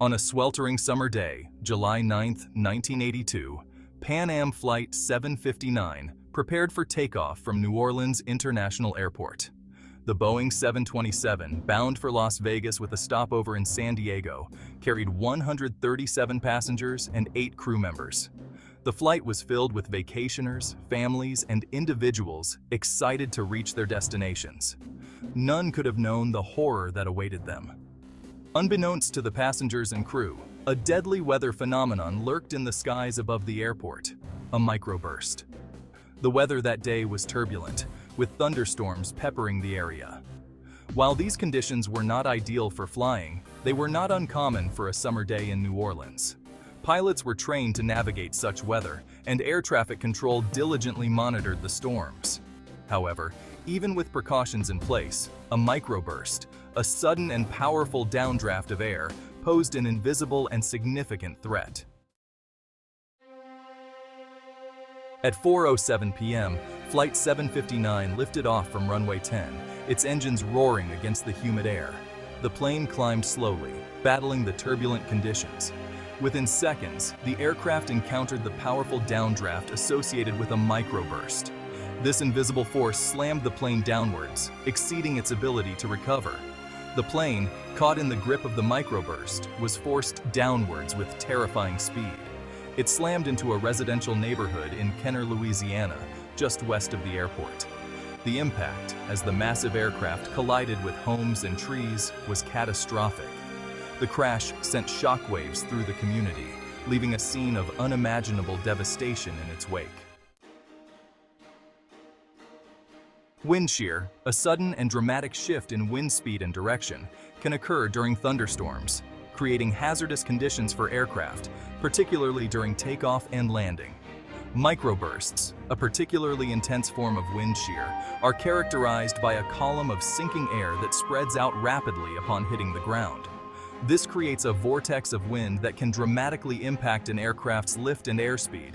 On a sweltering summer day, July 9, 1982, Pan Am Flight 759 prepared for takeoff from New Orleans International Airport. The Boeing 727, bound for Las Vegas with a stopover in San Diego, carried 137 passengers and 8 crew members. The flight was filled with vacationers, families, and individuals excited to reach their destinations. None could have known the horror that awaited them. Unbeknownst to the passengers and crew, a deadly weather phenomenon lurked in the skies above the airport, a microburst. The weather that day was turbulent, with thunderstorms peppering the area. While these conditions were not ideal for flying, they were not uncommon for a summer day in New Orleans. Pilots were trained to navigate such weather, and air traffic control diligently monitored the storms. However, even with precautions in place, a microburst, a sudden and powerful downdraft of air, posed an invisible and significant threat. At 4:07 p.m., Flight 759 lifted off from runway 10, its engines roaring against the humid air. The plane climbed slowly, battling the turbulent conditions. Within seconds, the aircraft encountered the powerful downdraft associated with a microburst. This invisible force slammed the plane downwards, exceeding its ability to recover. The plane, caught in the grip of the microburst, was forced downwards with terrifying speed. It slammed into a residential neighborhood in Kenner, Louisiana, just west of the airport. The impact, as the massive aircraft collided with homes and trees, was catastrophic. The crash sent shockwaves through the community, leaving a scene of unimaginable devastation in its wake. Wind shear, a sudden and dramatic shift in wind speed and direction, can occur during thunderstorms, creating hazardous conditions for aircraft, particularly during takeoff and landing. Microbursts, a particularly intense form of wind shear, are characterized by a column of sinking air that spreads out rapidly upon hitting the ground. This creates a vortex of wind that can dramatically impact an aircraft's lift and airspeed.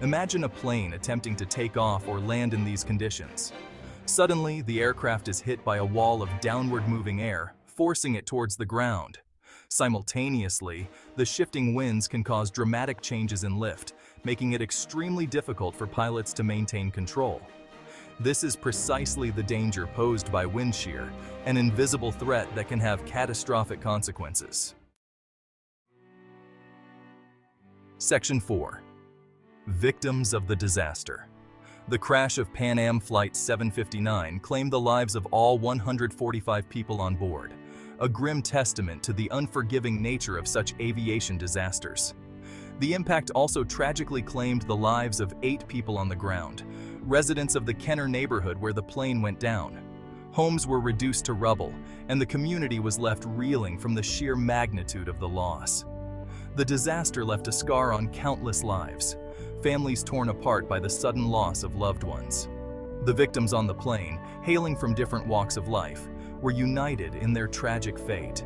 Imagine a plane attempting to take off or land in these conditions. Suddenly, the aircraft is hit by a wall of downward-moving air, forcing it towards the ground. Simultaneously, the shifting winds can cause dramatic changes in lift, making it extremely difficult for pilots to maintain control. This is precisely the danger posed by wind shear, an invisible threat that can have catastrophic consequences. Section 4. Victims of the disaster. The crash of Pan Am Flight 759 claimed the lives of all 145 people on board, a grim testament to the unforgiving nature of such aviation disasters. The impact also tragically claimed the lives of 8 people on the ground, residents of the Kenner neighborhood where the plane went down. Homes were reduced to rubble, and the community was left reeling from the sheer magnitude of the loss. The disaster left a scar on countless lives, families torn apart by the sudden loss of loved ones. The victims on the plane, hailing from different walks of life, were united in their tragic fate.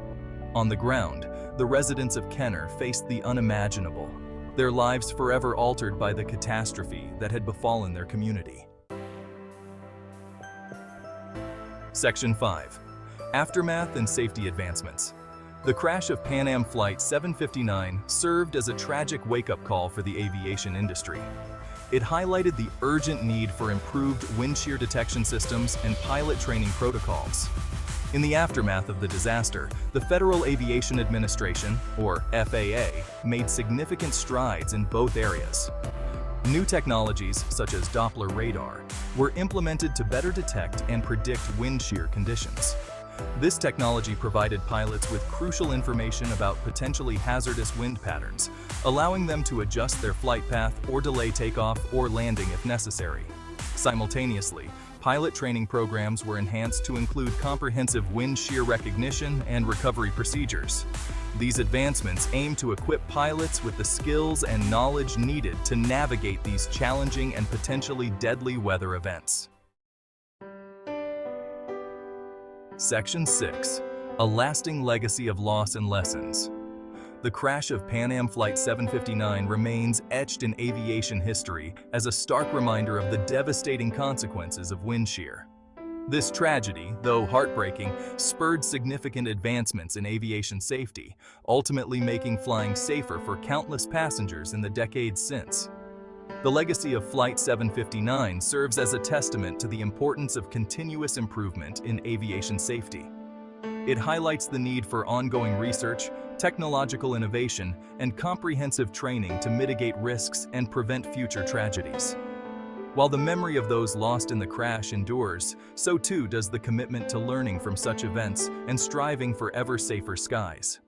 On the ground, the residents of Kenner faced the unimaginable, their lives forever altered by the catastrophe that had befallen their community. Section 5. Aftermath and safety advancements. The crash of Pan Am Flight 759 served as a tragic wake-up call for the aviation industry. It highlighted the urgent need for improved wind shear detection systems and pilot training protocols. In the aftermath of the disaster, the Federal Aviation Administration, or FAA, made significant strides in both areas. New technologies, such as Doppler radar, were implemented to better detect and predict wind shear conditions. This technology provided pilots with crucial information about potentially hazardous wind patterns, allowing them to adjust their flight path or delay takeoff or landing if necessary. Simultaneously, pilot training programs were enhanced to include comprehensive wind shear recognition and recovery procedures. These advancements aim to equip pilots with the skills and knowledge needed to navigate these challenging and potentially deadly weather events. Section 6. A lasting legacy of loss and lessons. The crash of Pan Am Flight 759 remains etched in aviation history as a stark reminder of the devastating consequences of wind shear. This tragedy, though heartbreaking, spurred significant advancements in aviation safety, ultimately making flying safer for countless passengers in the decades since. The legacy of Flight 759 serves as a testament to the importance of continuous improvement in aviation safety. It highlights the need for ongoing research, technological innovation, and comprehensive training to mitigate risks and prevent future tragedies. While the memory of those lost in the crash endures, so too does the commitment to learning from such events and striving for ever safer skies.